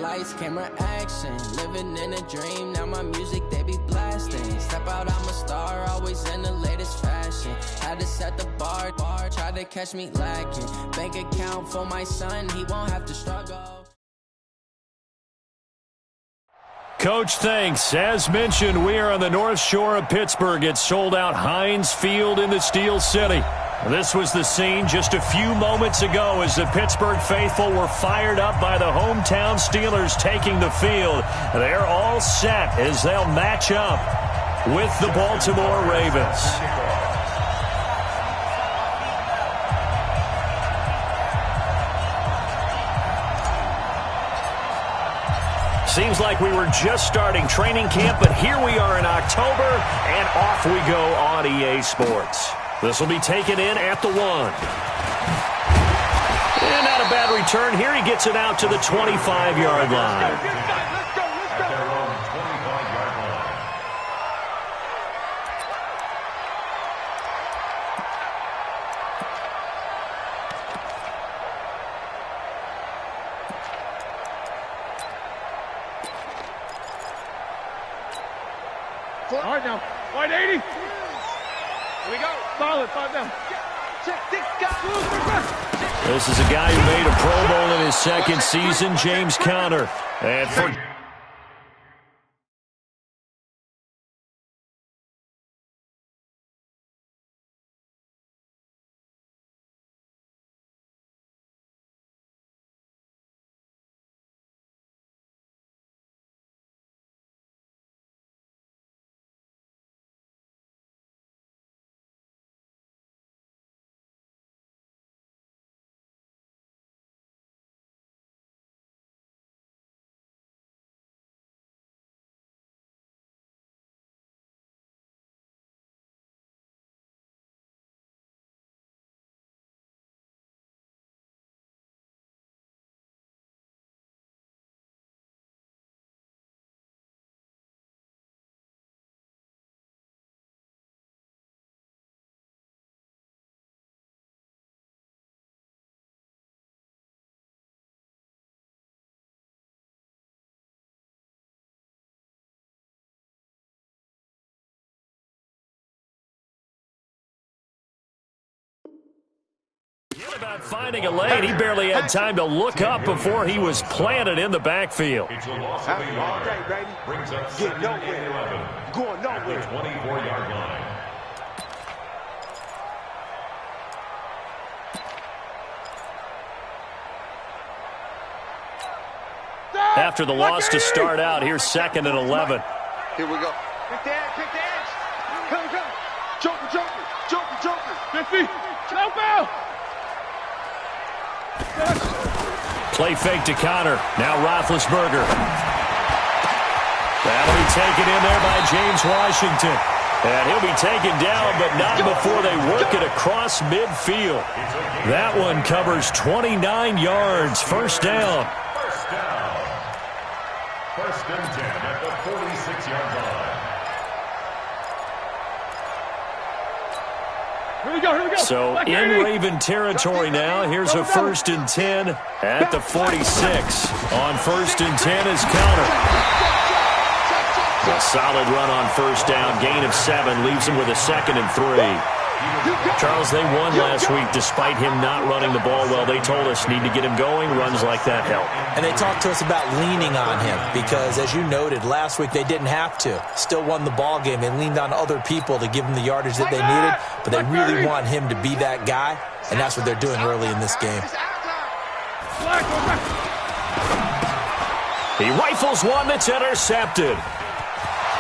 lights, camera, action. Living in a dream, now my music, they be blasting. Step out, I'm a star, always in the latest fashion. Had to set the bar, try to catch me lacking. Bank account for my son, he won't have to struggle. Coach, thanks. As mentioned, we are on the North Shore of Pittsburgh. It's sold out Heinz Field in the Steel City. This was the scene just a few moments ago as the Pittsburgh faithful were fired up by the hometown Steelers taking the field. They're all set as they'll match up with the Baltimore Ravens. Seems like we were just starting training camp, but here we are in October, and off we go on EA Sports. This will be taken in at the 1. And not a bad return here. He gets it out to the 25-yard line. Hard now. Wide 80. Here we go. Solid. 5 down. This is a guy who made a Pro Bowl in his second season, James Conner. And for about finding a lane. He barely had time to look up before he was planted in the backfield. It's a loss of a yard. Brings up second and 11. Going nowhere. 24-yard line. After the loss to start out, here's second and 11. Here we go. Pick the edge. Come. Joker. 50. Jump out. Play fake to Conner. Now Roethlisberger. That'll be taken in there by James Washington. And he'll be taken down, but not before they work it across midfield. That one covers 29 yards. First down. First and 10 at the 46-yard line. Here we go. So in Raven territory now. Here's a first and 10 at the 46. On first and 10 is Conner. A solid run on first down. Gain of 7 leaves him with a second and 3. Charles, they won last week despite him not running the ball well. They told us need to get him going. Runs like that help. And they talked to us about leaning on him because, as you noted, last week they didn't have to. Still won the ball game. They leaned on other people to give them the yardage that they needed, but they really want him to be that guy, and that's what they're doing early in this game. He rifles one that's intercepted.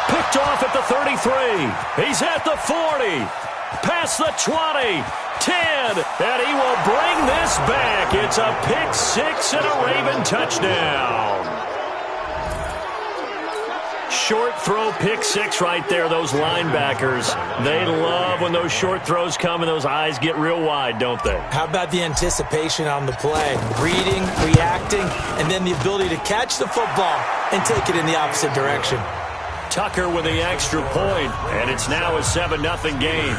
Picked off at the 33. He's at the 40. Past the 20. 10. And he will bring this back. It's a pick 6 and a Raven touchdown. Short throw pick 6 right there. Those linebackers, they love when those short throws come and those eyes get real wide, don't they? How about the anticipation on the play? Reading, reacting, and then the ability to catch the football and take it in the opposite direction. Tucker with the extra point, and it's now a 7-0 game.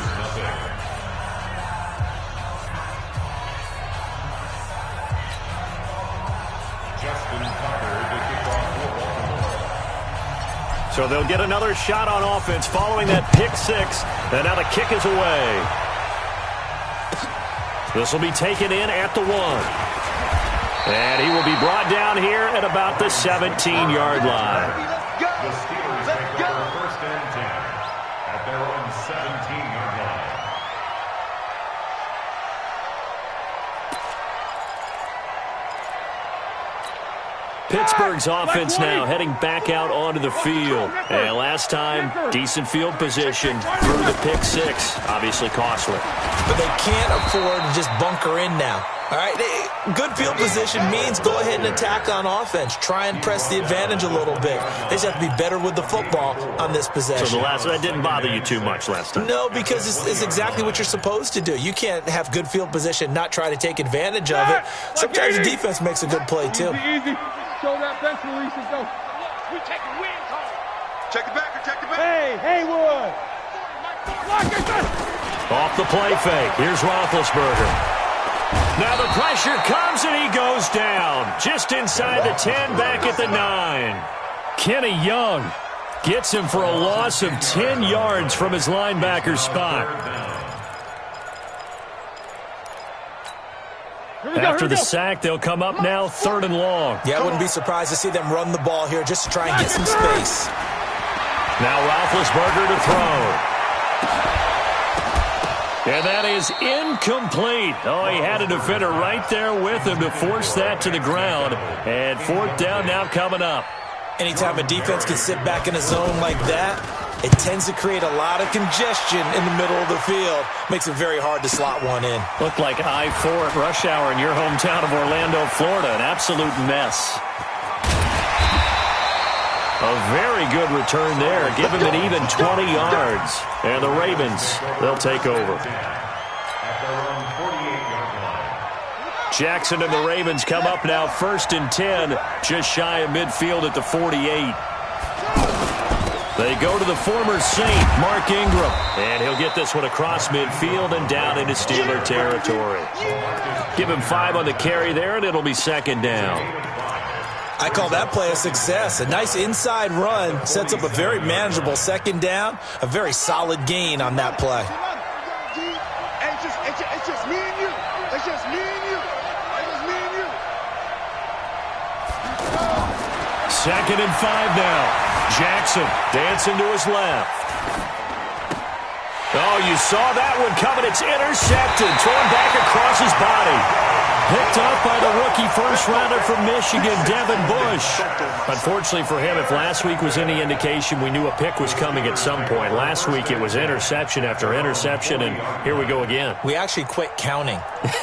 So they'll get another shot on offense following that pick six. And now the kick is away. This will be taken in at the 1. And he will be brought down here at about the 17-yard line. The Steelers take over first and 10 at their own 17-yard line. Pittsburgh's offense now heading back out onto the field. And last time, decent field position through the pick six. Obviously costly. But they can't afford to just bunker in now. All right, good field position means go ahead and attack on offense. Try and press the advantage a little bit. They just have to be better with the football on this possession. So that didn't bother you too much last time? No, because it's exactly what you're supposed to do. You can't have good field position, not try to take advantage of it. Sometimes the defense makes a good play, too. Easy. Show that bench release and go. We taking wins home. Check the back or check the back. Hey, Haywood. Lock it. Off the play fake. Here's Roethlisberger. Now the pressure comes and he goes down. Just inside the 10, back at the 9. Kenny Young gets him for a loss of 10 yards from his linebacker spot. After the sack, they'll come up now 3rd and long. Yeah, I wouldn't be surprised to see them run the ball here just to try and get some space. Now Roethlisberger to throw. And that is incomplete. Oh, he had a defender right there with him to force that to the ground. And 4th down now coming up. Anytime a defense can sit back in a zone like that, it tends to create a lot of congestion in the middle of the field. Makes it very hard to slot one in. Looked like I-4 at rush hour in your hometown of Orlando, Florida. An absolute mess. A very good return there. Give him an even 20 yards. And the Ravens, they'll take over. Jackson and the Ravens come up now 1st and 10, just shy of midfield at the 48. They go to the former Saint, Mark Ingram. And he'll get this one across midfield and down into Steeler territory. Give him 5 on the carry there, and it'll be 2nd down. I call that play a success. A nice inside run sets up a very manageable 2nd down. A very solid gain on that play. It's just me and you. It's just me and you. It's just me and you. 2nd and 5 now. Jackson dancing to his left. Oh, you saw that one coming. It's intercepted. Thrown back across his body. Picked up by the rookie first-rounder from Michigan, Devin Bush. Unfortunately for him, if last week was any indication, we knew a pick was coming at some point. Last week it was interception after interception, and here we go again. We actually quit counting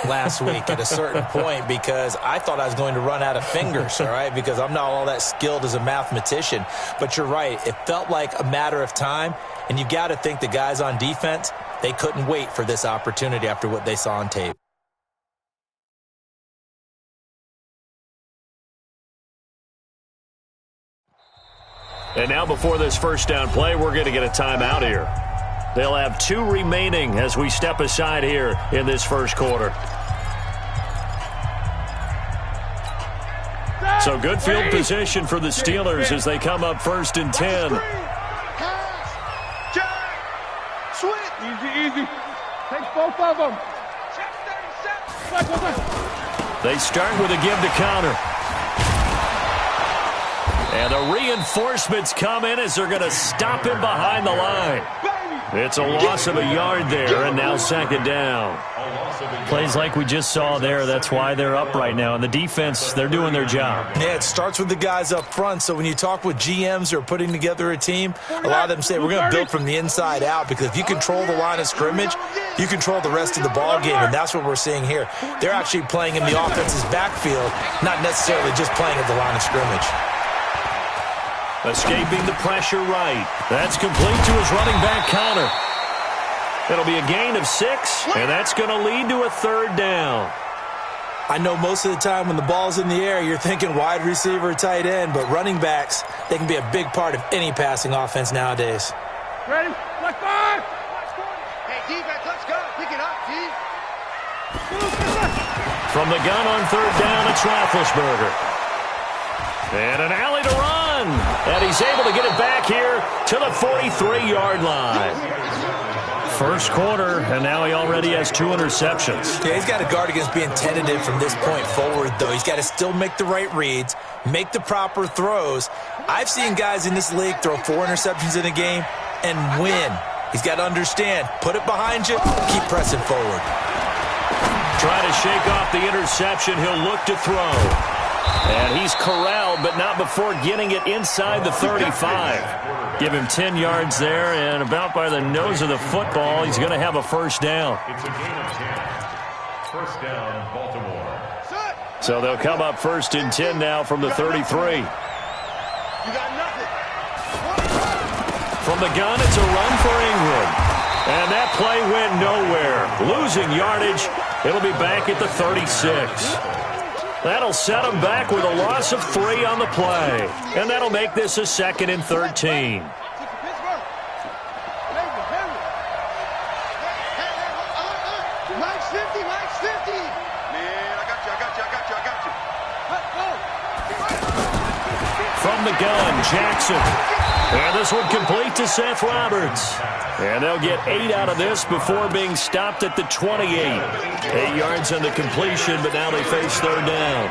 last week at a certain point because I thought I was going to run out of fingers, all right, because I'm not all that skilled as a mathematician. But you're right. It felt like a matter of time, and you got to think the guys on defense, they couldn't wait for this opportunity after what they saw on tape. And now before this 1st down play, we're going to get a timeout here. They'll have 2 remaining as we step aside here in this 1st quarter. So good field position for the Steelers as they come up 1st and 10. Easy. Take both of them. They start with a give to counter. And the reinforcements come in as they're going to stop him behind the line. It's a loss of a yard there, and now 2nd down. Plays like we just saw there. That's why they're up right now. And the defense, they're doing their job. Yeah, it starts with the guys up front. So when you talk with GMs who are putting together a team, a lot of them say we're going to build from the inside out because if you control the line of scrimmage, you control the rest of the ball game, and that's what we're seeing here. They're actually playing in the offense's backfield, not necessarily just playing at the line of scrimmage. Escaping the pressure right. That's complete to his running back Connor. It'll be a gain of 6, and that's going to lead to a 3rd down. I know most of the time when the ball's in the air, you're thinking wide receiver, tight end, but running backs, they can be a big part of any passing offense nowadays. Ready? Let's go! Hey, defense, let's go. Pick it up, D. From the gun on 3rd down, it's Roethlisberger. And an alley to run. And he's able to get it back here to the 43-yard line. First quarter, and now he already has 2 interceptions. Yeah, he's got to guard against being tentative from this point forward, though. He's got to still make the right reads, make the proper throws. I've seen guys in this league throw 4 interceptions in a game and win. He's got to understand, put it behind you, keep pressing forward. Try to shake off the interception. He'll look to throw. And he's corralled, but not before getting it inside the 35. Give him 10 yards there, and about by the nose of the football, he's going to have a first down. It's a gain of 10. First down, Baltimore. So they'll come up first and 10 now from the 33. You got nothing. From the gun, it's a run for Ingram. And that play went nowhere. Losing yardage. It'll be back at the 36. That'll set them back with a loss of 3 on the play. And that'll make this a 2nd and 13. Mike's 50. Man, I got you. From the gun, Jackson. And this one complete to Seth Roberts. And they'll get 8 out of this before being stopped at the 28. 8 yards on the completion, but now they face 3rd down.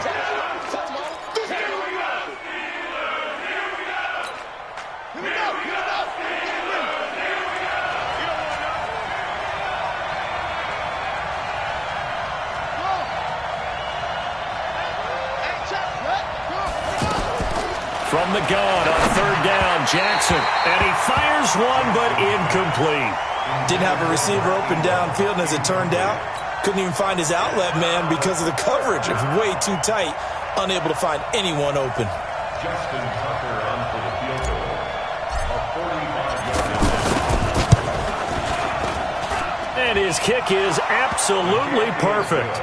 From the gun on 3rd down, Jackson. And he fires one, but incomplete. Didn't have a receiver open downfield, and as it turned out, couldn't even find his outlet man because of the coverage. It was way too tight, unable to find anyone open. Justin Tucker on for the field goal. A 45-yard. And his kick is absolutely perfect.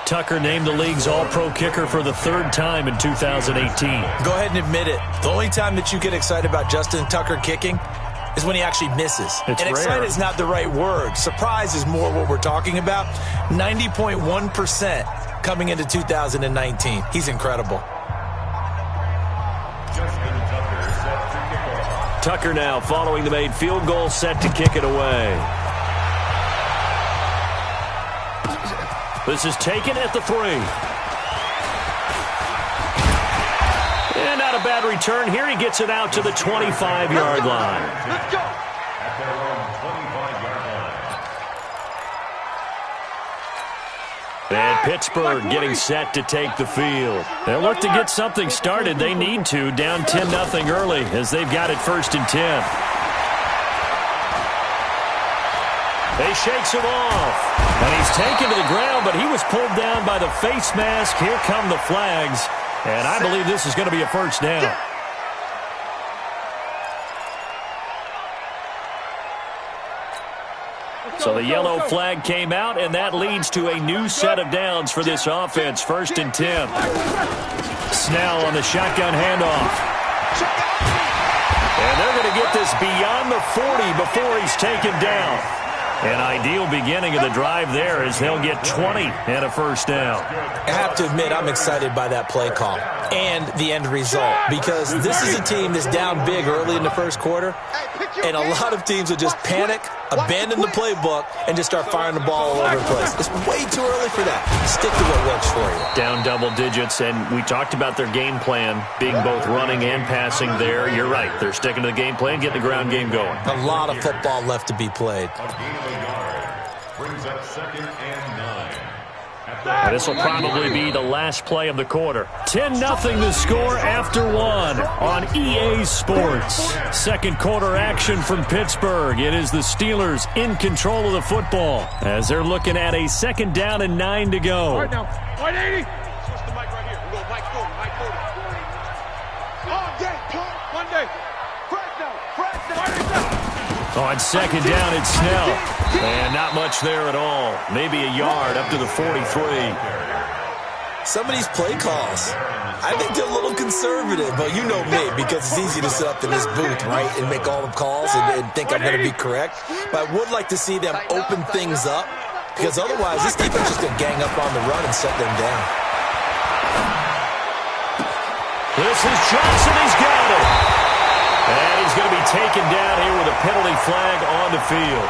Tucker named the league's all-pro kicker for the 3rd time in 2018. Go ahead and admit it. The only time that you get excited about Justin Tucker kicking is when he actually misses. It's and rare. excited is not the right word. Surprise is more what we're talking about. 90.1% coming into 2019. He's incredible. Justin Tucker set to kick off. Tucker now following the made field goal, set to kick it away. This is taken at the 3. And not a bad return here. He gets it out to the 25-yard line. Let's go. At their own 25-yard line. And Pittsburgh getting set to take the field. They'll look to get something started. They need to, down 10-0 early as they've got it 1st and 10. They shakes him off. And he's taken to the ground, but he was pulled down by the face mask. Here come the flags. And I believe this is going to be a first down. So the yellow flag came out, and that leads to a new set of downs for this offense. 1st and 10. Snell on the shotgun handoff. And they're going to get this beyond the 40 before he's taken down. An ideal beginning of the drive there as they'll get 20 and a first down. I have to admit, I'm excited by that play call and the end result because this is a team that's down big early in the first quarter, and a lot of teams will just panic, abandon the playbook, and just start firing the ball all over the place. It's way too early for that. Stick to what works for you. Down double digits, and we talked about their game plan being both running and passing there. You're right. They're sticking to the game plan, getting the ground game going. A lot of football left to be played. A gain of a yard. Brings up 2nd and 9. And this will probably be the last play of the quarter. 10-0 the score after 1 on EA Sports. Second quarter action from Pittsburgh. It is the Steelers in control of the football as they're looking at a 2nd down and 9 to go. All right now. 180. Switch the mic right here. We'll go Mike Gordon. All day. Monday. On 2nd down, it's Snell. And not much there at all. Maybe a yard up to the 43. Some of these play calls, I think they're a little conservative, but you know me, because it's easy to sit up in this booth, right, and make all the calls and think I'm going to be correct. But I would like to see them open things up, because otherwise this defense is just going to gang up on the run and set them down. This is Johnson. He's got it. And he's going to be taken down here with a penalty flag on the field.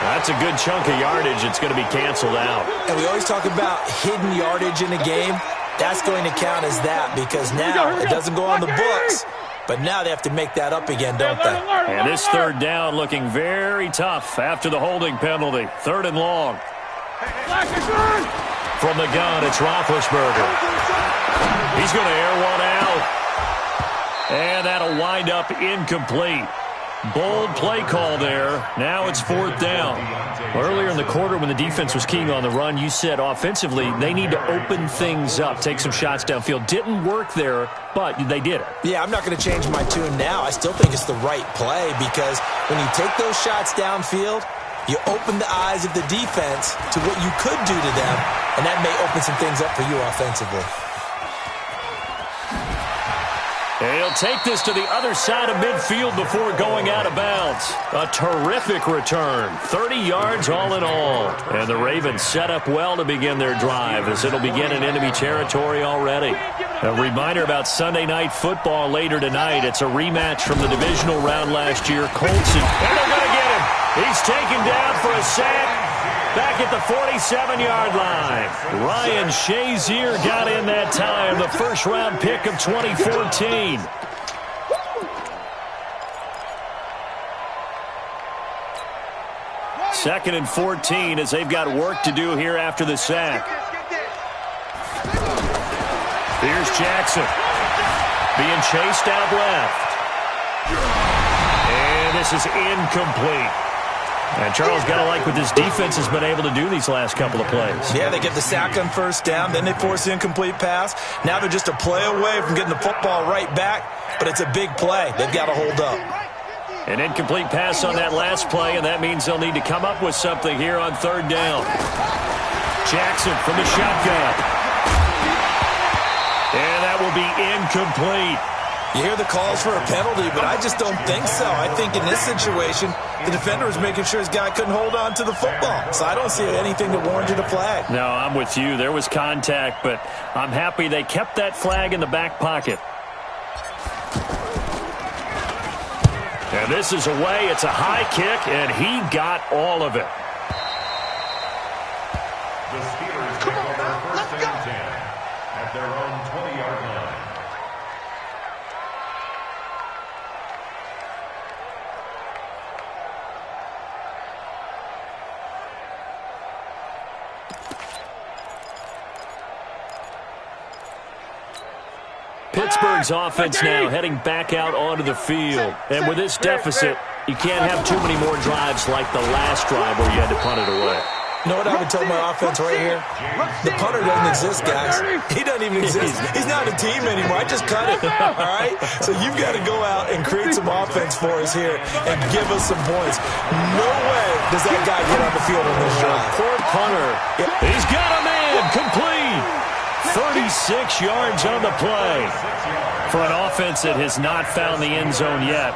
That's a good chunk of yardage. It's going to be canceled out. And we always talk about hidden yardage in a game. That's going to count as that because now it doesn't go on the books. But now they have to make that up again, don't they? And this third down looking very tough after the holding penalty. 3rd and long. From the gun, it's Roethlisberger. He's going to air one out. And that'll wind up incomplete. Bold play call there. Now it's 4th down. Earlier in the quarter when the defense was keying on the run, you said offensively they need to open things up, take some shots downfield. Didn't work there, but they did it. Yeah, I'm not going to change my tune now. I still think it's the right play because when you take those shots downfield, you open the eyes of the defense to what you could do to them, and that may open some things up for you offensively. He'll take this to the other side of midfield before going out of bounds. A terrific return. 30 yards all in all. And the Ravens set up well to begin their drive as it'll begin in enemy territory already. A reminder about Sunday Night Football later tonight. It's a rematch from the divisional round last year. Colts, and they're going to get him. He's taken down for a sack. Back at the 47-yard line. Ryan Shazier got in that time, the first-round pick of 2014. Second and 14 as they've got work to do here after the sack. Here's Jackson. Being chased out left. And this is incomplete. And Charles got to like what this defense has been able to do these last couple of plays. Yeah, they get the sack on 1st down, then they force the incomplete pass. Now they're just a play away from getting the football right back, but it's a big play. They've got to hold up. An incomplete pass on that last play, and that means they'll need to come up with something here on 3rd down. Jackson from the shotgun. And that will be incomplete. You hear the calls for a penalty, but I just don't think so. I think in this situation, the defender was making sure his guy couldn't hold on to the football. So I don't see anything that warranted a flag. No, I'm with you. There was contact, but I'm happy they kept that flag in the back pocket. And this is away. It's a high kick, and he got all of it. The Steelers take over 1st and 10 at their own 20-yard line. Pittsburgh's offense now heading back out onto the field. And with this deficit, you can't have too many more drives like the last drive where you had to punt it away. You know what I would tell my offense right here? The punter doesn't exist, guys. He doesn't even exist. He's not a team anymore. I just cut it, all right? So you've got to go out and create some offense for us here and give us some points. No way does that guy get on the field on this drive. Poor punter. Yep. He's got a man complete. 36 yards on the play. For an offense that has not found the end zone yet,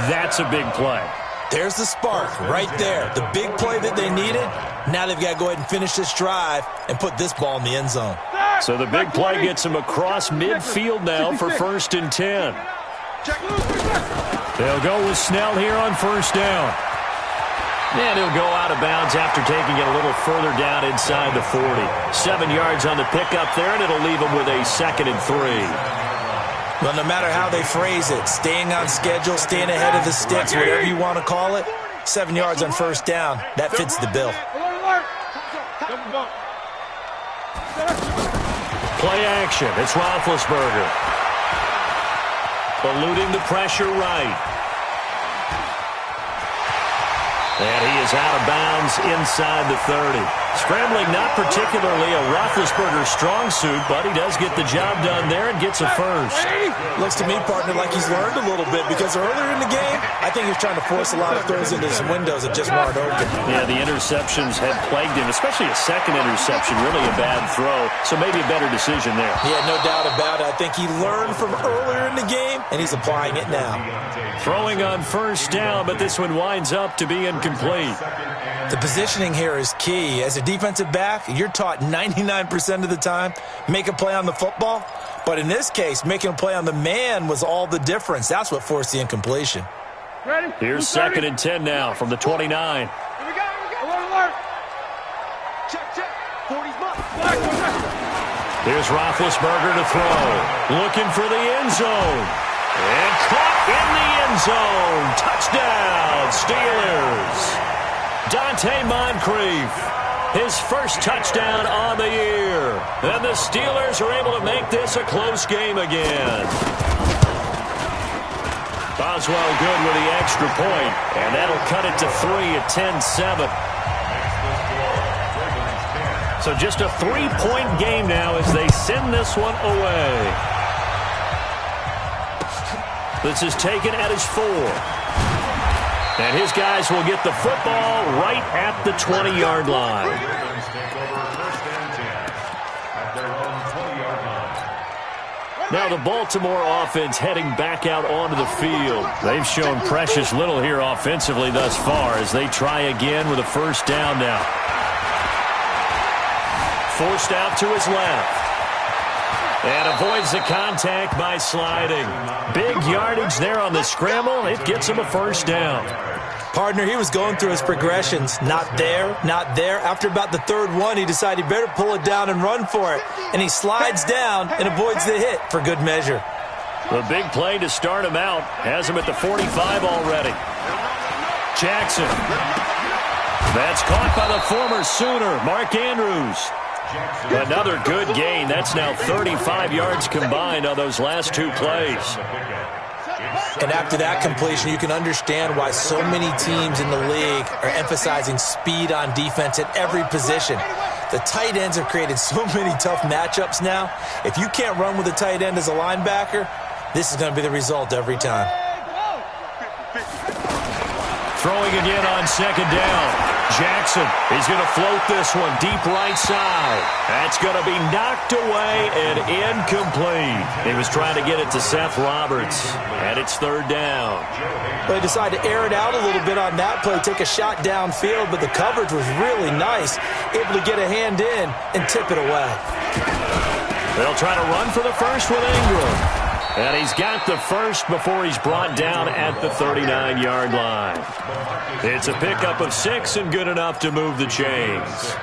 that's a big play. There's the spark right there. The big play that they needed. Now they've got to go ahead and finish this drive and put this ball in the end zone. So the big play gets them across midfield now for 1st and 10. They'll go with Snell here on 1st down. And he'll go out of bounds after taking it a little further down inside the 40. 7 yards on the pickup there, and it'll leave them with a 2nd and 3. Well, no matter how they phrase it, staying on schedule, staying ahead of the sticks, whatever you want to call it, 7 yards on 1st down, that fits the bill. Play action. It's Roethlisberger. Eluding the pressure right. And he is out of bounds inside the 30. Scrambling not particularly a Roethlisberger strong suit, but he does get the job done there and gets a first. Looks to me, partner, like he's learned a little bit because earlier in the game, I think he was trying to force a lot of throws into some windows that just weren't open. Yeah, the interceptions had plagued him, especially a second interception, really a bad throw. So maybe a better decision there. Yeah, no doubt about it. I think he learned from earlier in the game, and he's applying it now. Throwing on 1st down, but this one winds up to be incomplete. The positioning here is key. As a defensive back, you're taught 99% of the time, make a play on the football, But in this case, making a play on the man was all the difference. That's what forced the incompletion. Ready? Here's 2nd and 10 now from the 29. Here we go. Alert. Check. 40's mark. Here's Roethlisberger to throw. Looking for the end zone. And caught in the end zone. Touchdown, Steelers. Dante Moncrief, his first touchdown on the year. And the Steelers are able to make this a close game again. Boswell good with the extra point, and that'll cut it to 3 at 10-7. So just a 3-point game now as they send this one away. This is taken at his 4. And his guys will get the football right at the 20-yard line. Now the Baltimore offense heading back out onto the field. They've shown precious little here offensively thus far as they try again with a first down now. Forced out to his left. And avoids the contact by sliding. Big yardage there on the scramble. It gets him a first down. Partner, he was going through his progressions. Not there. After about the third one, he decided he better pull it down and run for it. And he slides down and avoids the hit for good measure. The big play to start him out has him at the 45 already. Jackson. That's caught by the former Sooner, Mark Andrews. Another good gain. That's now 35 yards combined on those last 2 plays. And after that completion, you can understand why so many teams in the league are emphasizing speed on defense at every position. The tight ends have created so many tough matchups now. If you can't run with a tight end as a linebacker, this is going to be the result every time. Throwing again on 2nd down. Jackson is going to float this one deep right side. That's going to be knocked away and incomplete. He was trying to get it to Seth Roberts, and it's 3rd down. They decided to air it out a little bit on that play, take a shot downfield, but the coverage was really nice, able to get a hand in and tip it away. They'll try to run for the first with Ingram. And he's got the first before he's brought down at the 39-yard line. It's a pickup of 6 and good enough to move the chains.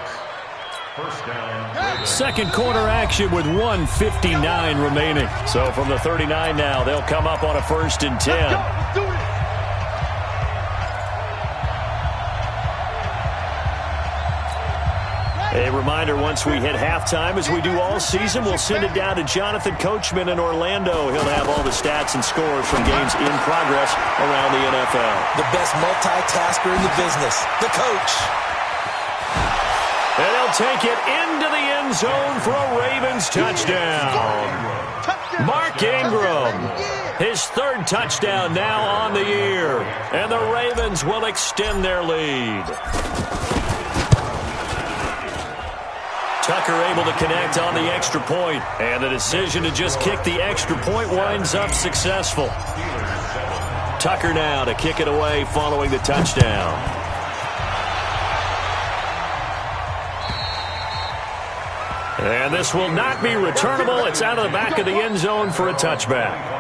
Second quarter action with 1:59 remaining. So from the 39 now, they'll come up on a 1st and 10. A reminder, once we hit halftime, as we do all season, we'll send it down to Jonathan Coachman in Orlando. He'll have all the stats and scores from games in progress around the NFL. The best multitasker in the business, the coach. And they'll take it into the end zone for a Ravens touchdown. Mark Ingram, his 3rd touchdown now on the year. And the Ravens will extend their lead. Tucker able to connect on the extra point, and the decision to just kick the extra point winds up successful. Tucker now to kick it away following the touchdown. And this will not be returnable. It's out of the back of the end zone for a touchback.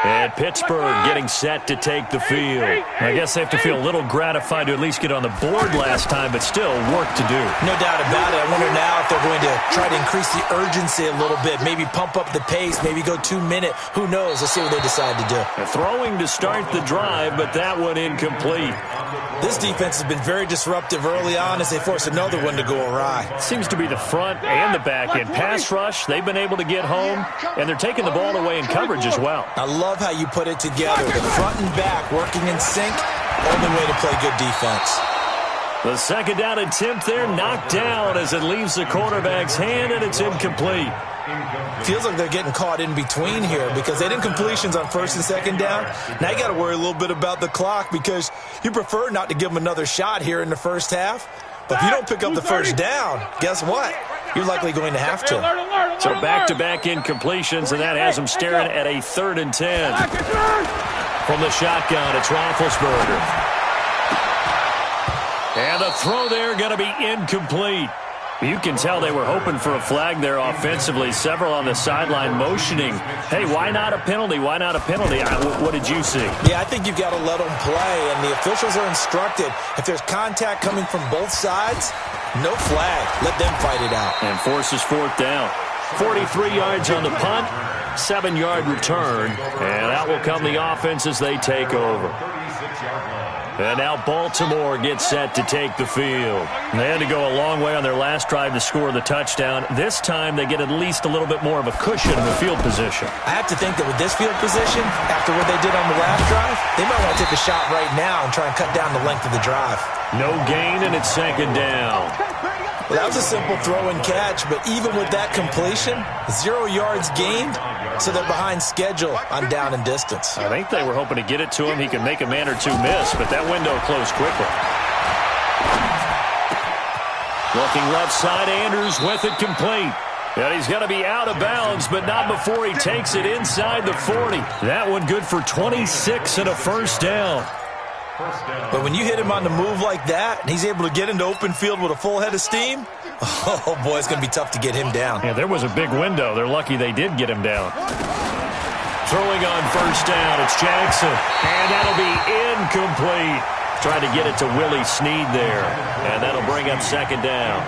And Pittsburgh getting set to take the field. I guess they have to feel a little gratified to at least get on the board last time, but still work to do. No doubt about it. I wonder now if they're going to try to increase the urgency a little bit, maybe pump up the pace, maybe go 2-minute. Who knows? Let's see what they decide to do. Throwing to start the drive, but that one incomplete. This defense has been very disruptive early on as they force another one to go awry. Seems to be the front and the back end. Pass rush, they've been able to get home, and they're taking the ball away in coverage as well. I love how you put it together. The front and back working in sync, only way to play good defense. The 2nd down attempt there knocked down as it leaves the quarterback's hand, and it's incomplete. Feels like they're getting caught in between here because they did completions on 1st and 2nd down. Now you got to worry a little bit about the clock because you prefer not to give them another shot here in the first half. But if you don't pick up the first down, guess what? You're likely going to have to. So back-to-back incompletions, and that has them staring at a 3rd and 10. From the shotgun, it's Roethlisberger. And the throw there going to be incomplete. You can tell they were hoping for a flag there offensively. Several on the sideline motioning, hey, why not a penalty? Why not a penalty? What did you see? Yeah, I think you've got to let them play, and the officials are instructed. If there's contact coming from both sides, no flag. Let them fight it out. And forces fourth down. 43 yards on the punt, 7-yard return, and out will come the offense as they take over. And now Baltimore gets set to take the field. They had to go a long way on their last drive to score the touchdown. This time they get at least a little bit more of a cushion in the field position. I have to think that with this field position, after what they did on the last drive, they might want to take a shot right now and try and cut down the length of the drive. No gain, and it's second down. Well, that was a simple throw and catch, but even with that completion, 0 yards gained, so they're behind schedule on down and distance. I think they were hoping to get it to him. He could make a man or two miss, but that window closed quickly. Looking left side, Andrews with it complete. And he's going to be out of bounds, but not before he takes it inside the 40. That one good for 26 and a first down. But when you hit him on the move like that, and he's able to get into open field with a full head of steam, oh, boy, it's going to be tough to get him down. Yeah, there was a big window. They're lucky they did get him down. Throwing on first down, it's Jackson. And that'll be incomplete. Trying to get it to Willie Snead there. And that'll bring up second down.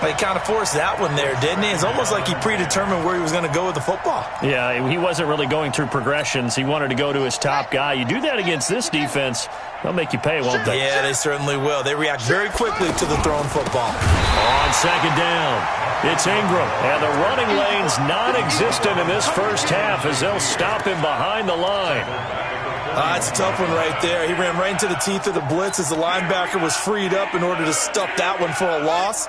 He kind of forced that one there, didn't he? It's almost like he predetermined where he was going to go with the football. Yeah, he wasn't really going through progressions. He wanted to go to his top guy. You do that against this defense, they'll make you pay, won't they? Yeah, they certainly will. They react very quickly to the thrown football. On second down, it's Ingram. And the running lane's non-existent in this first half as they'll stop him behind the line. That's a tough one right there. He ran right into the teeth of the blitz as the linebacker was freed up in order to stuff that one for a loss.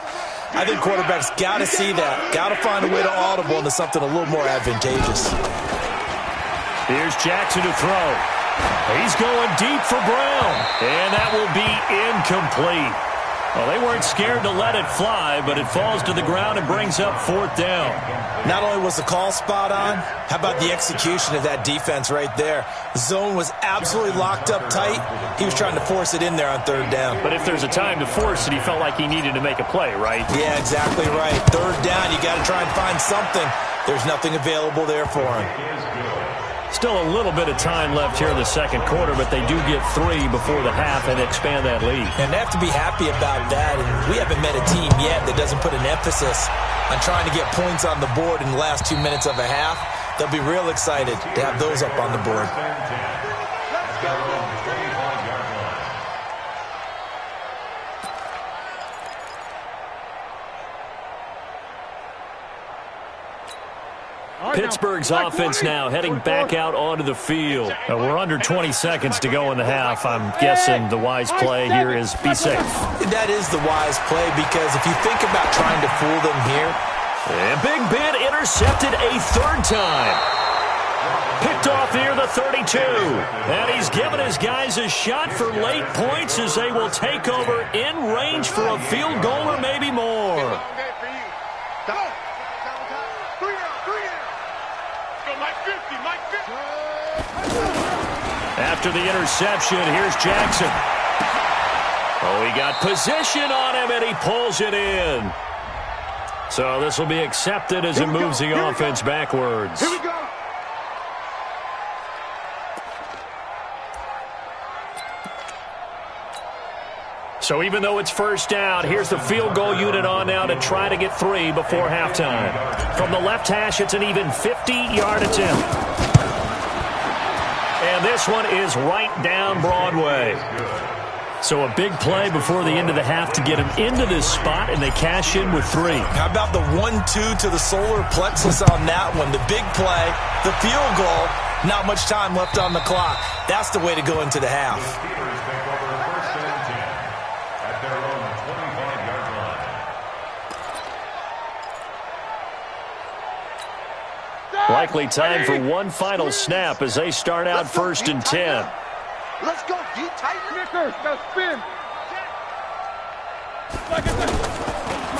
I think quarterbacks got to see that. Got to find a way to audible into something a little more advantageous. Here's Jackson to throw. He's going deep for Brown. And that will be incomplete. Well, they weren't scared to let it fly, but it falls to the ground and brings up fourth down. Not only was the call spot on, how about the execution of that defense right there? The zone was absolutely locked up tight. He was trying to force it in there on third down. But if there's a time to force it, he felt like he needed to make a play, right? Yeah, exactly right. Third down, you got to try and find something. There's nothing available there for him. Still a little bit of time left here in the second quarter, but they do get 3 before the half and expand that lead. And they have to be happy about that. And we haven't met a team yet that doesn't put an emphasis on trying to get points on the board in the last 2 minutes of a half. They'll be real excited to have those up on the board. Pittsburgh's offense now heading back out onto the field. We're under 20 seconds to go in the half. I'm guessing the wise play here is be safe. That is the wise play because if you think about trying to fool them here. And Big Ben intercepted a third time. Picked off near the 32. And he's given his guys a shot for late points as they will take over in range for a field goal or maybe more. After the interception, here's Jackson. Oh, he got position on him, and he pulls it in. So this will be accepted as it moves the offense backwards. Here we go. So even though it's first down, here's the field goal unit on now to try to get 3 before halftime. From the left hash, it's an even 50-yard attempt. And this one is right down Broadway. So a big play before the end of the half to get him into this spot, and they cash in with 3. How about the 1-2 to the solar plexus on that one? The big play, the field goal, not much time left on the clock. That's the way to go into the half. Likely time for one final snap as they start out first and 10. Let's go, D. Titan. Got spin.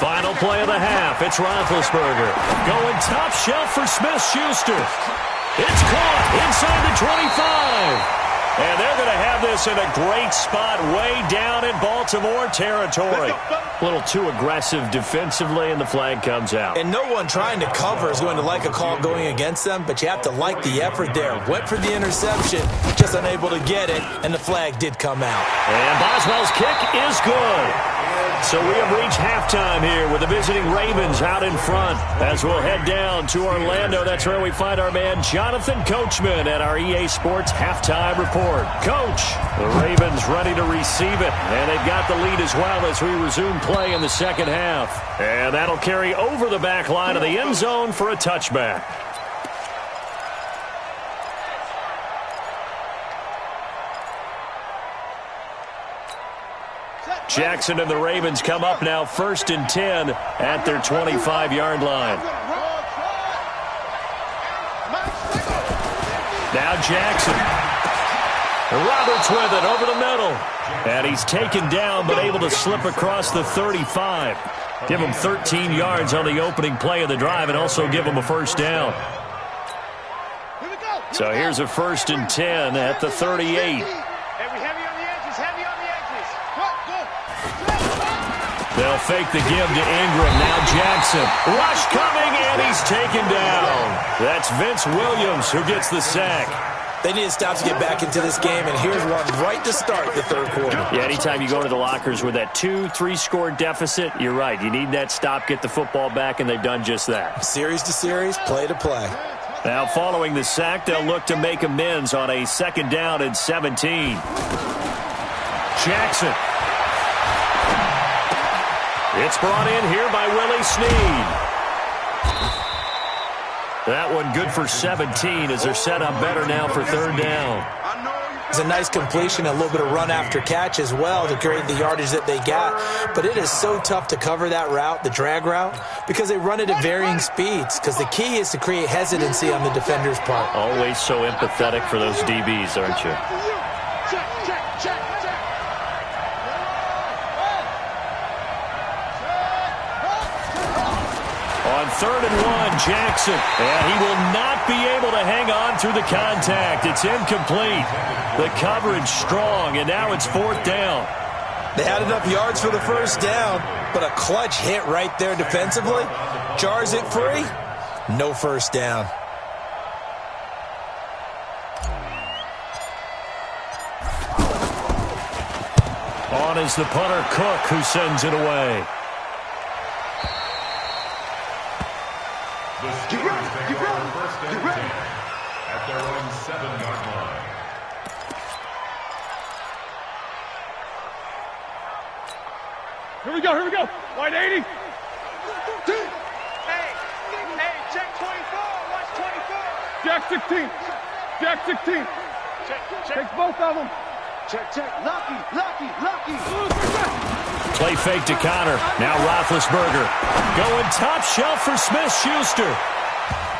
Final play of the half. It's Roethlisberger going top shelf for Smith-Schuster. It's caught inside the 25. And they're going to have this in a great spot way down in Baltimore territory. A little too aggressive defensively, and the flag comes out. And no one trying to cover is going to like a call going against them, but you have to like the effort there. Went for the interception, just unable to get it, and the flag did come out. And Boswell's kick is good. So we have reached halftime here with the visiting Ravens out in front. As we'll head down to Orlando, that's where we find our man Jonathan Coachman at our EA Sports Halftime Report. Coach, the Ravens ready to receive it, and they've got the lead as well as we resume play in the second half. And that'll carry over the back line of the end zone for a touchback. Jackson and the Ravens come up now 1st and 10 at their 25-yard line. Now Jackson. Roberts with it over the middle. And he's taken down but able to slip across the 35. Give him 13 yards on the opening play of the drive and also give him a first down. So here's a 1st and 10 at the 38. They'll fake the give to Ingram. Now Jackson. Rush coming, and he's taken down. That's Vince Williams who gets the sack. They need to stop to get back into this game, and here's one right to start the third quarter. Yeah, anytime you go to the lockers with that 2-3 score deficit, you're right. You need that stop, get the football back, and they've done just that. Series to series, play to play. Now following the sack, they'll look to make amends on a 2nd down and 17. Jackson. It's brought in here by Willie Snead. That one good for 17 as they're set up better now for 3rd down. It's a nice completion, a little bit of run after catch as well to create the yardage that they got. But it is so tough to cover that route, the drag route, because they run it at varying speeds. Because the key is to create hesitancy on the defender's part. Always so empathetic for those DBs, aren't you? On 3rd and 1, Jackson. And he will not be able to hang on through the contact. It's incomplete. The coverage strong, and now it's 4th down. They had enough yards for the first down, but a clutch hit right there defensively. Jars it free. No first down. On is the punter, Cook, who sends it away. Get ready. At their own 7-yard line. Here we go. Wide 80. Hey, check 24. Watch 24. Jack 16. Check. Takes both of them. Check. Lucky. Play fake to Connor. Now Roethlisberger. Going top shelf for Smith-Schuster.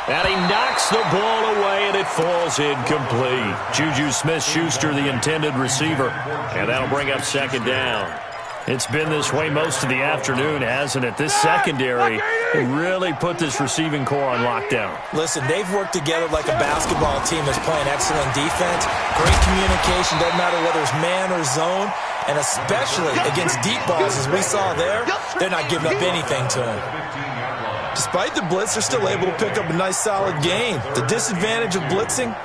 And he knocks the ball away, and it falls incomplete. Juju Smith-Schuster, the intended receiver. And that'll bring up 2nd down. It's been this way most of the afternoon, hasn't it? This secondary really put this receiving core on lockdown. Listen, they've worked together like a basketball team that's playing excellent defense. Great communication, doesn't matter whether it's man or zone. And especially against deep balls, as we saw there, they're not giving up anything to them. Despite the blitz, they're still able to pick up a nice, solid gain. The disadvantage of blitzing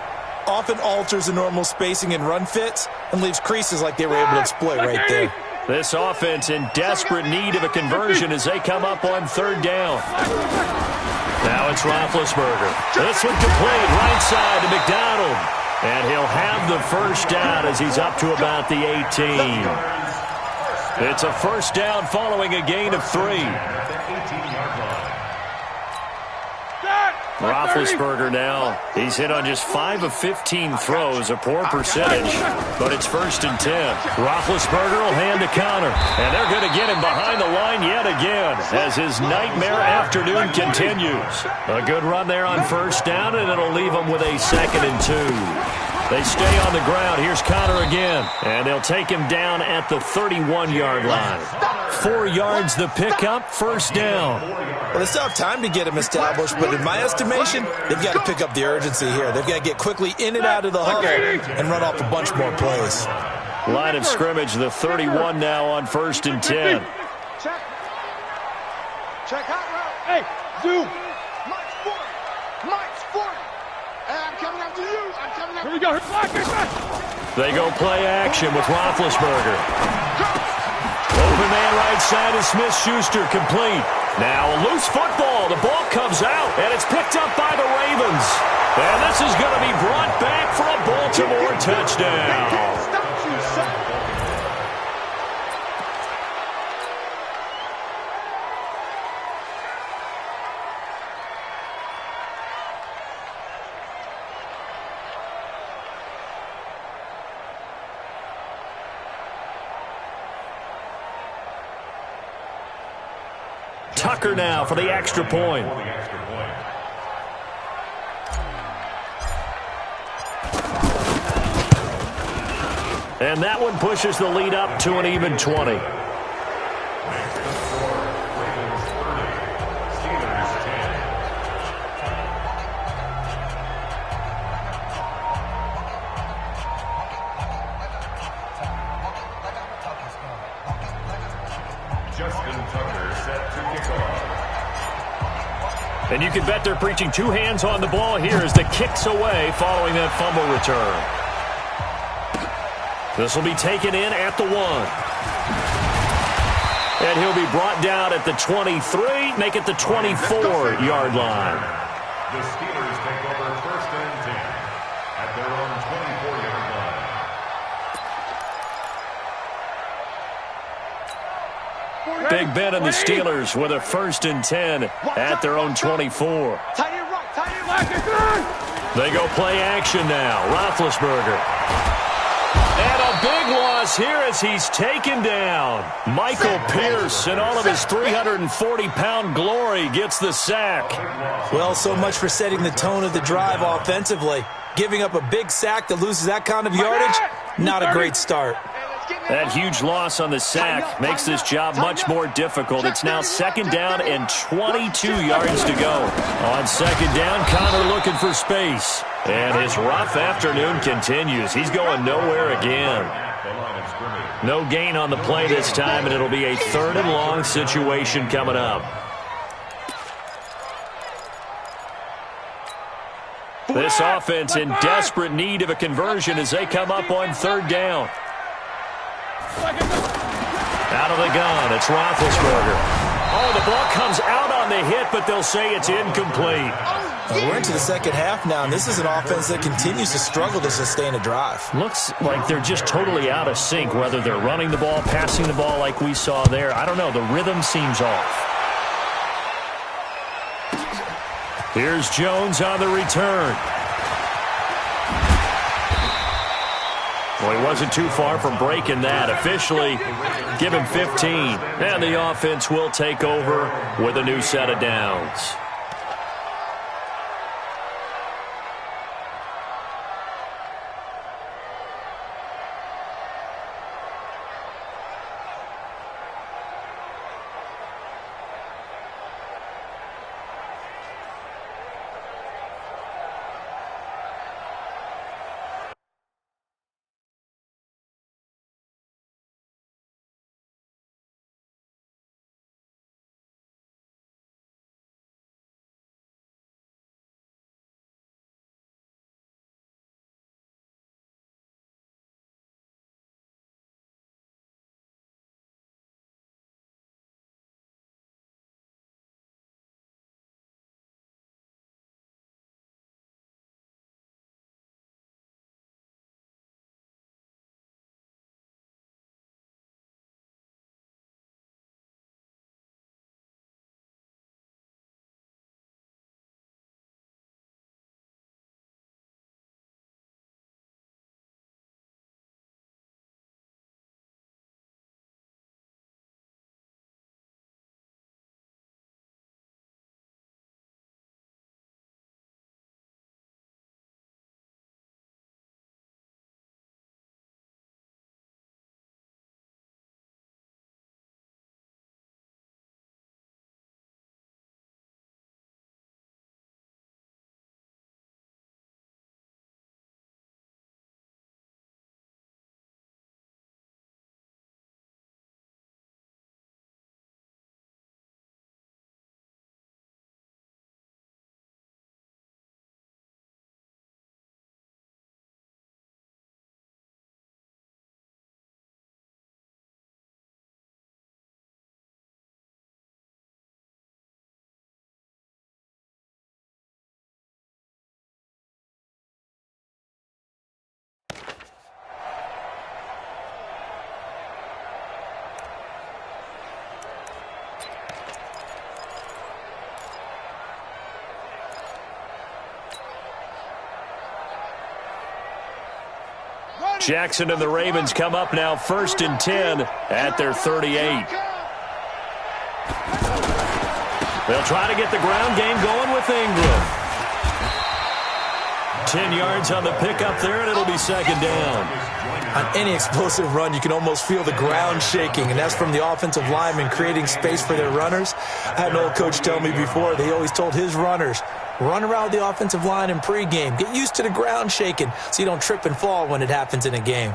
often alters the normal spacing and run fits and leaves creases like they were able to exploit right there. This offense in desperate need of a conversion as they come up on 3rd down. Now it's Roethlisberger. This one complete right side to McDonald. And he'll have the first down as he's up to about the 18. It's a 1st down following a gain of 3. Roethlisberger now, he's hit on just 5 of 15 throws, a poor percentage, but it's 1st and 10. Roethlisberger will hand to Connor, and they're going to get him behind the line yet again as his nightmare afternoon continues. A good run there on 1st down, and it'll leave him with a 2nd and 2. They stay on the ground. Here's Connor again. And they'll take him down at the 31-yard line. 4 yards the pickup, first down. Well, they still have time to get him established, but in my estimation, they've got to pick up the urgency here. They've got to get quickly in and out of the huddle and run off a bunch more plays. Line of scrimmage, the 31 now on 1st and 10. Check out route. Hey, zoom. Mike's 40. Mike's 40. Hey, I'm coming after you. I'm coming after you. Here we go. They go play action with Roethlisberger. Open man right side is Smith-Schuster, complete. Now a loose football. The ball comes out, and it's picked up by the Ravens. And this is going to be brought back for a Baltimore touchdown. Stop you, son. Tucker now for the extra point. And that one pushes the lead up to an even 20. And you can bet they're preaching 2 hands on the ball here as the kick's away following that fumble return. This will be taken in at the 1. And he'll be brought down at the 23, make it the 24-yard line. The Steelers take over 1st and 10 at their own 24-yard line. Big Ben and the Steelers with a 1st and 10 at their own 24. They go play action now. Roethlisberger. And a big loss here as he's taken down. Michael Pierce, in all of his 340-pound glory, gets the sack. Well, so much for setting the tone of the drive offensively. Giving up a big sack that loses that kind of yardage, not a great start. That huge loss on the sack makes this job much more difficult. It's now 2nd down and 22 yards to go. On 2nd down, Connor looking for space. And his rough afternoon continues. He's going nowhere again. No gain on the play this time, and it'll be a 3rd and long situation coming up. This offense in desperate need of a conversion as they come up on 3rd down. Out of the gun, it's Roethlisberger. Oh, the ball comes out on the hit, but they'll say it's incomplete. Well, we're into the 2nd half now, and this is an offense that continues to struggle to sustain a drive. Looks like they're just totally out of sync, whether they're running the ball, passing the ball like we saw there. I don't know. The rhythm seems off. Here's Jones on the return. Well, he wasn't too far from breaking that. Officially, give him 15. And the offense will take over with a new set of downs. Jackson and the Ravens come up now 1st and 10 at their 38. They'll try to get the ground game going with Ingram. 10 yards on the pickup there, and it'll be 2nd down. On any explosive run, you can almost feel the ground shaking, and that's from the offensive linemen creating space for their runners. I had an old coach tell me before, they always told his runners, run around the offensive line in pregame. Get used to the ground shaking so you don't trip and fall when it happens in a game.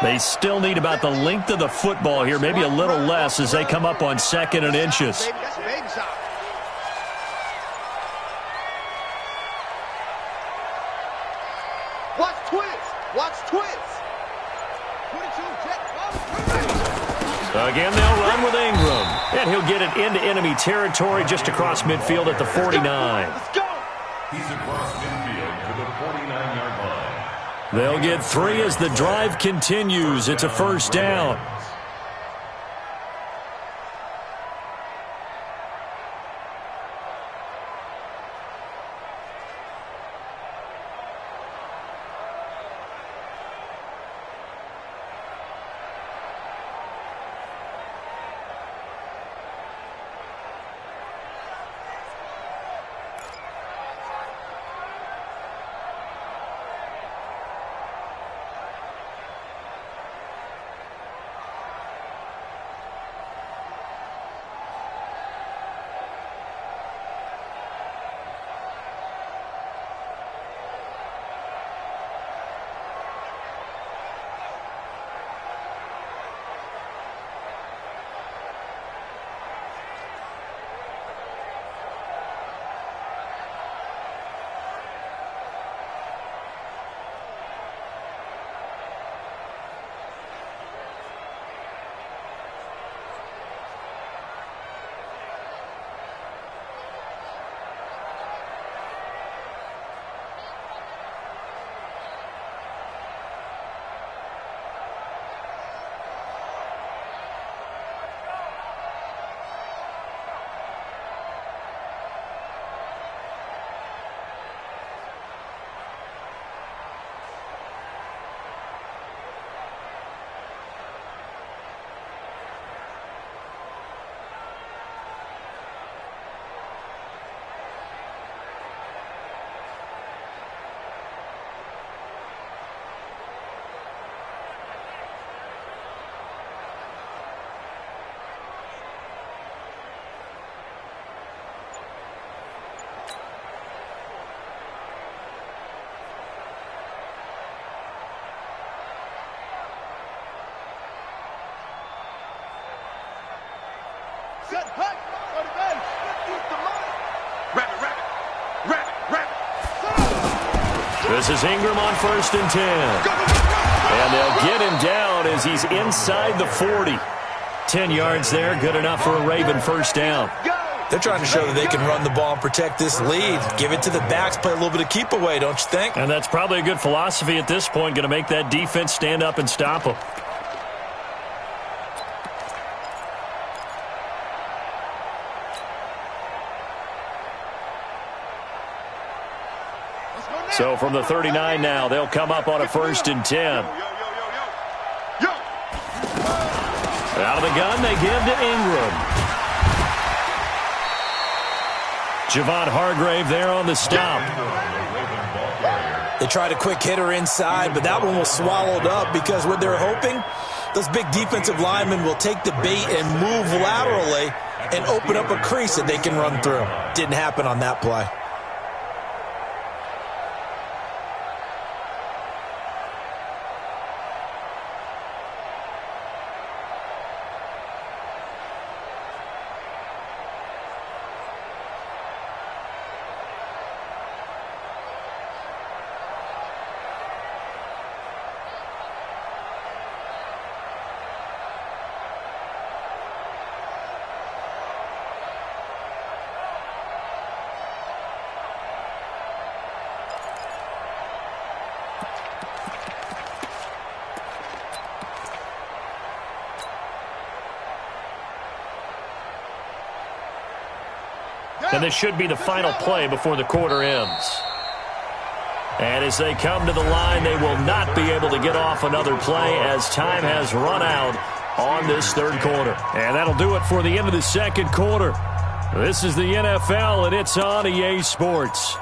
They still need about the length of the football here, maybe a little less as they come up on 2nd and inches. Watch twist. Watch twist. Again, they'll run with Ingram. And he'll get it into enemy territory just across midfield at the 49. Let's go. He's across midfield to the 49-yard line. They'll get 3 as the drive continues. It's a 1st down. This is Ingram on 1st and 10. And they'll get him down as he's inside the 40. 10 yards there, good enough for a Raven first down. They're trying to show that they can run the ball and protect this lead. Give it to the backs, play a little bit of keep away, don't you think? And that's probably a good philosophy at this point, going to make that defense stand up and stop them. So from the 39 now, they'll come up on a 1st and 10. Out of the gun, they give to Ingram. Javon Hargrave there on the stop. They tried a quick hitter inside, but that one was swallowed up because what they're hoping, those big defensive linemen will take the bait and move laterally and open up a crease that they can run through. Didn't happen on that play. And this should be the final play before the quarter ends. And as they come to the line, they will not be able to get off another play as time has run out on this third quarter. And that'll do it for the end of the second quarter. This is the NFL, and it's on EA Sports.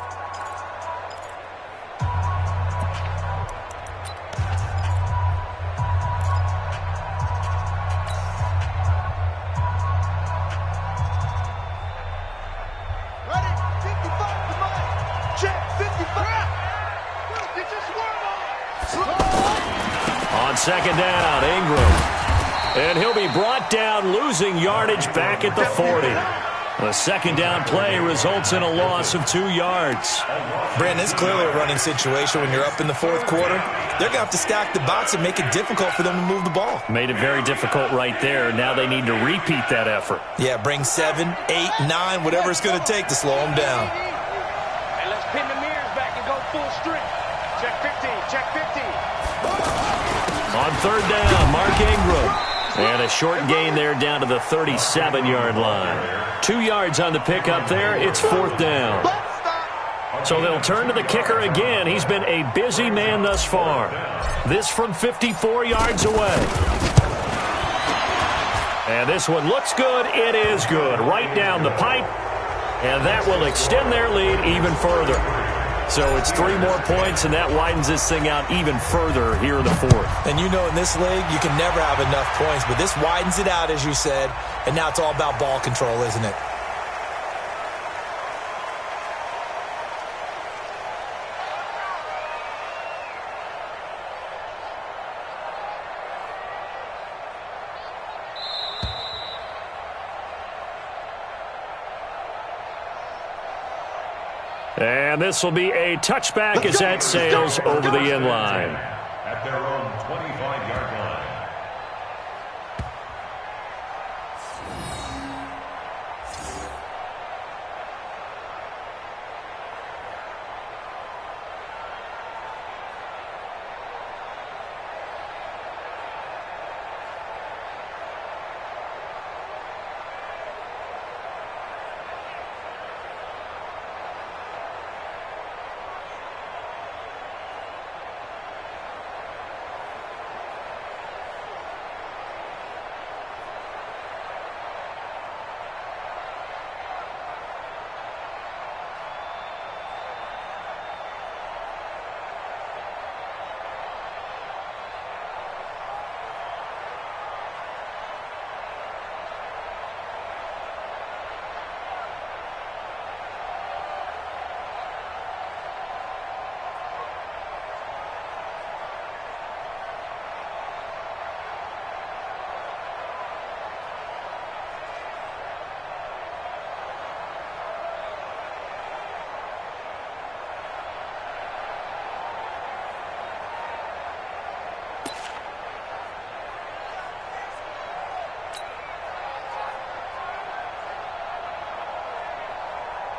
On second down, Ingram. And he'll be brought down, losing yardage back at the 40. The second down play results in a loss of 2 yards. Brandon, it's clearly a running situation when you're up in the fourth quarter. They're going to have to stack the box and make it difficult for them to move the ball. Made it very difficult right there. Now they need to repeat that effort. Yeah, bring 7, 8, 9, whatever it's going to take to slow them down. And let's pin the mirrors back and go full strength. Check 15, check 15. On third down, Mark Ingram. And a short gain there down to the 37-yard line. 2 yards on the pickup there. It's fourth down. So they'll turn to the kicker again. He's been a busy man thus far. This from 54 yards away. And this one looks good. It is good. Right down the pipe. And that will extend their lead even further. So it's 3 more points, and that widens this thing out even further here in the fourth. And you know in this league, you can never have enough points, but this widens it out, as you said, and now it's all about ball control, isn't it? And this will be a touchback as that sails over the end line. At their own 25-yard line.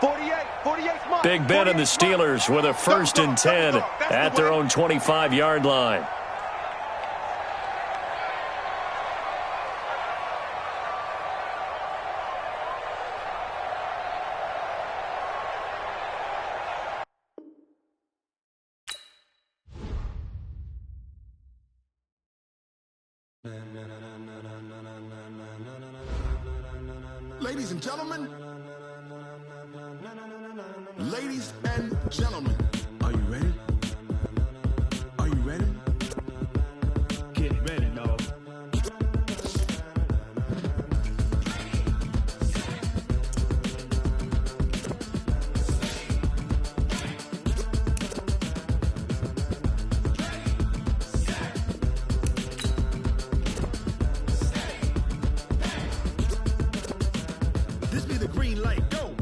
48's Big Ben and the Steelers with a 1st and 10 at their own 25-yard line. Ladies and gentlemen, are you ready? Are you ready? Get ready, dog. This be the green light, go!